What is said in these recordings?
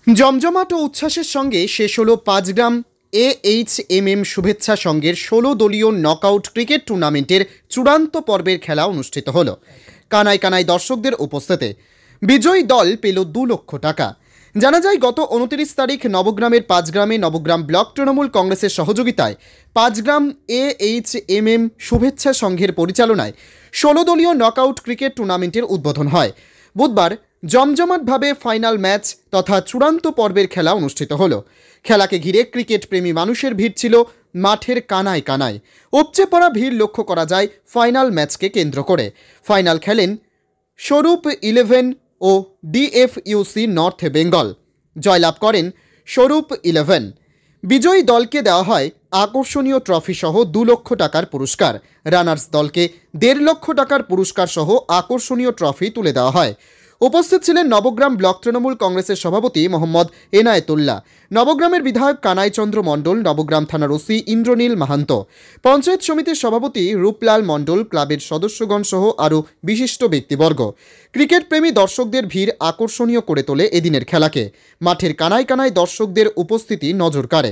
জমজমাট ও উচ্ছ্বাসের সঙ্গে শেষ হলো 5 গ্রাম AHMM শুভেচ্ছা সংঘের 16 দলীয় নকআউট ক্রিকেট টুর্নামেন্টের চূড়ান্ত পর্বের খেলা অনুষ্ঠিত হলো। কানায় কানায় দর্শকদের উপস্থিতিতে বিজয়ী দল পেল 2 লক্ষ টাকা। জানা যায়, গত 29 তারিখ নবগ্রামের 5 গ্রামে নবগ্রাম ব্লক তৃণমূল কংগ্রেসের সহযোগিতায় 5 গ্রাম AHMM শুভেচ্ছা সংঘের পরিচালনায় 16 দলীয় নকআউট ক্রিকেট টুর্নামেন্টের উদ্বোধন হয়। বুধবার জমজমাটভাবে ফাইনাল ম্যাচ তথা চূড়ান্ত পর্বের খেলা অনুষ্ঠিত হলো। খেলাকে ঘিরে ক্রিকেট প্রেমী মানুষের ভিড় ছিল মাঠের কানায় কানায়। উপচে পড়া ভিড় লক্ষ্য করা যায় ফাইনাল ম্যাচকে কেন্দ্র করে। ফাইনাল খেলেন স্বরূপ 11 ও DFUC নর্থ বেঙ্গল। জয়লাভ করেন স্বরূপ 11। বিজয়ী দলকে দেওয়া হয় আকর্ষণীয় ট্রফি সহ 2 লক্ষ টাকার পুরস্কার। রানার্স দলকে 1.5 লক্ষ টাকার পুরস্কার সহ আকর্ষণীয় ট্রফি তুলে দেওয়া হয়। উপস্থিত ছিলেন নবগ্রাম ব্লক তৃণমূল কংগ্রেসের সভাপতি মোহাম্মদ এনায়েতুল্লাহ, নবগ্রামের বিধায়ক কানাইচন্দ্র মণ্ডল, নবগ্রাম থানার ওসি ইন্দ্রনীল মাহান্ত, পঞ্চায়েত সমিতির সভাপতি রূপলাল মণ্ডল, ক্লাবের সদস্যগণ সহ আরও বিশিষ্ট ব্যক্তিবর্গ। ক্রিকেট প্রেমী দর্শকদের ভিড় আকর্ষণীয় করে তোলে এদিনের খেলাকে। মাঠের কানায় কানায় দর্শকদের উপস্থিতি নজর কাড়ে।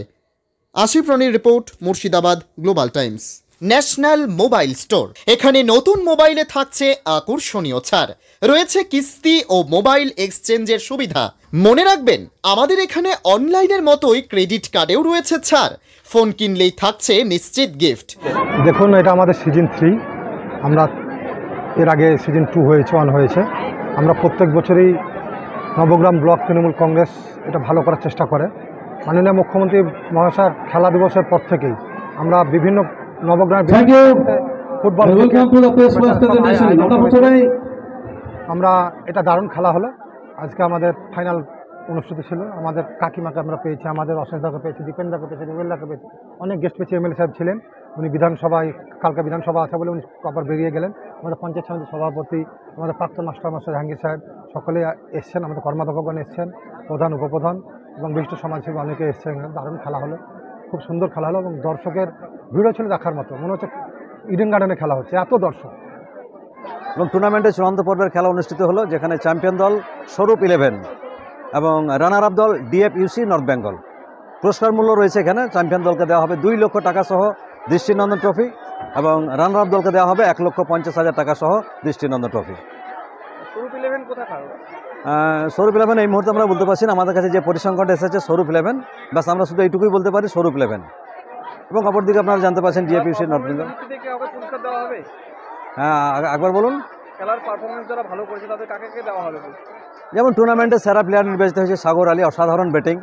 আসিফ রনির report, Murshidabad global Times. National mobile store, এখানে নতুন মোবাইলে থাকছে আকর্ষণীয় ছাড়, রয়েছে কিস্তি ও মোবাইল এক্সচেঞ্জের সুবিধা। মনে রাখবেন, আমাদের এখানে অনলাইনের মতোই ক্রেডিট কার্ডেও রয়েছে ছাড়। ফোন কিনলেই থাকছে নিশ্চিত গিফট। দেখুন, এটা আমাদের সিজন 3। আমরা এর আগে সিজন 2 হয়েছে, 1 হয়েছে। আমরা প্রত্যেক বছরই নবগ্রাম ব্লক তৃণমূল কংগ্রেস এটা ভালো করার চেষ্টা করে। মাননীয় মুখ্যমন্ত্রী মহাশয় খেলা দিবসের পর থেকেই আমরা বিভিন্ন নবগ্রাম ফুটবল আমরা এটা দারুণ খেলা হলো। আজকে আমাদের ফাইনাল অনুষ্ঠিত ছিল। আমাদের কাকিমাকে আমরা পেয়েছি, আমাদের অশেষদাকে পেয়েছি, দীপেন্দাকে পেয়েছি, রুবেলদাকে পেয়েছি, অনেক গেস্ট পেয়েছি। এমএলএ সাহেব ছিলেন, উনি বিধানসভায় কালকে বিধানসভা আছে বলে উনি কবার বেরিয়ে গেলেন। আমাদের পঞ্চায়েত সমিতির সভাপতি, আমাদের প্রাক্তন মাস্টার জাহাঙ্গীর সাহেব সকলে এসছেন, আমাদের কর্মাধ্যক্ষগণ এসছেন, প্রধান উপপ্রধান এবং বিশিষ্ট সমাজসেবী অনেকে এসছেন। দারুণ খেলা হলো, খুব সুন্দর খেলা হলো এবং দর্শকের ভিড়ও ছিল দেখার মতো। মনে হচ্ছে ইডেন গার্ডেনে খেলা হচ্ছে, এত দর্শক। এবং টুর্নামেন্টের চূড়ান্ত পর্বের খেলা অনুষ্ঠিত হলো, যেখানে চ্যাম্পিয়ন দল স্বরূপ 11 এবং রানার আপ দল DFUC নর্থ বেঙ্গল। পুরস্কার মূল্য রয়েছে এখানে। চ্যাম্পিয়ন দলকে দেওয়া হবে 2 লক্ষ টাকা সহ দৃষ্টিনন্দন ট্রফি এবং রানার আপ দলকে দেওয়া হবে 1,50,000 টাকা সহ দৃষ্টিনন্দন ট্রফি। স্বরূপ 11 এই মুহূর্তে আমরা বলতে পারছি না, আমাদের কাছে যে পরিসংখ্যানটা এসেছে স্বরূপ 11, ব্যাস আমরা শুধু এইটুকুই বলতে পারি স্বরূপ 11। এবং অপরদিকে আপনারা জানতে পারছেন DFUC নর্থ বেঙ্গল। হ্যাঁ, একবার বলুন। খেলার পারফরমেন্স যারা ভালো করেছে তাদের কাকে দেওয়া হবে? যেমন টুর্নামেন্টের সেরা প্লেয়ার নির্বাচিত হয়েছে সাগর আলী, অসাধারণ ব্যাটিং।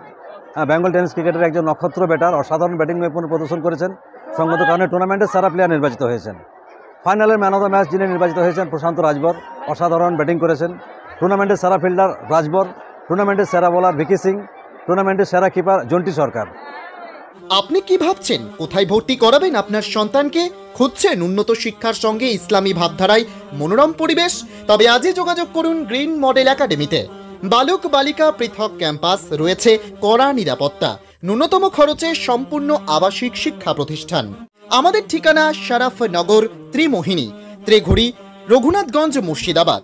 বেঙ্গল টেনিস ক্রিকেটের একজন নক্ষত্র ব্যাটার, অসাধারণ ব্যাটিং প্রদর্শন করেছেন। সঙ্গত কারণে টুর্নামেন্টের সেরা প্লেয়ার নির্বাচিত হয়েছেন। ফাইনালের ম্যান অফ দ্য ম্যাচ যিনি নির্বাচিত হয়েছেন প্রশান্ত রাজবর, অসাধারণ ব্যাটিং করেছেন। টুর্নামেন্টের সেরা ফিল্ডার রাজবর, টুর্নামেন্টের সেরা বোলার ভিকি সিং, টুর্নামেন্টের সেরা কিপার জন্টি সরকার। আপনি কি ভাবছেন কোথায় ভর্তি করাবেন আপনার সন্তানকে? খুঁজছেন উন্নত শিক্ষার সঙ্গে ইসলামী ভাবধারায় মনোরম পরিবেশ? তবে আজই যোগাযোগ করুন গ্রিন মডেল একাডেমিতে। বালক বালিকা পৃথক ক্যাম্পাস, রয়েছে কড়া নিরাপত্তা, ন্যূনতম খরচে সম্পূর্ণ আবাসিক শিক্ষা প্রতিষ্ঠান। আমাদের ঠিকানা শরাফনগর, ত্রিমোহিনী, ত্রিঘুড়ি, রঘুনাথগঞ্জ, মুর্শিদাবাদ।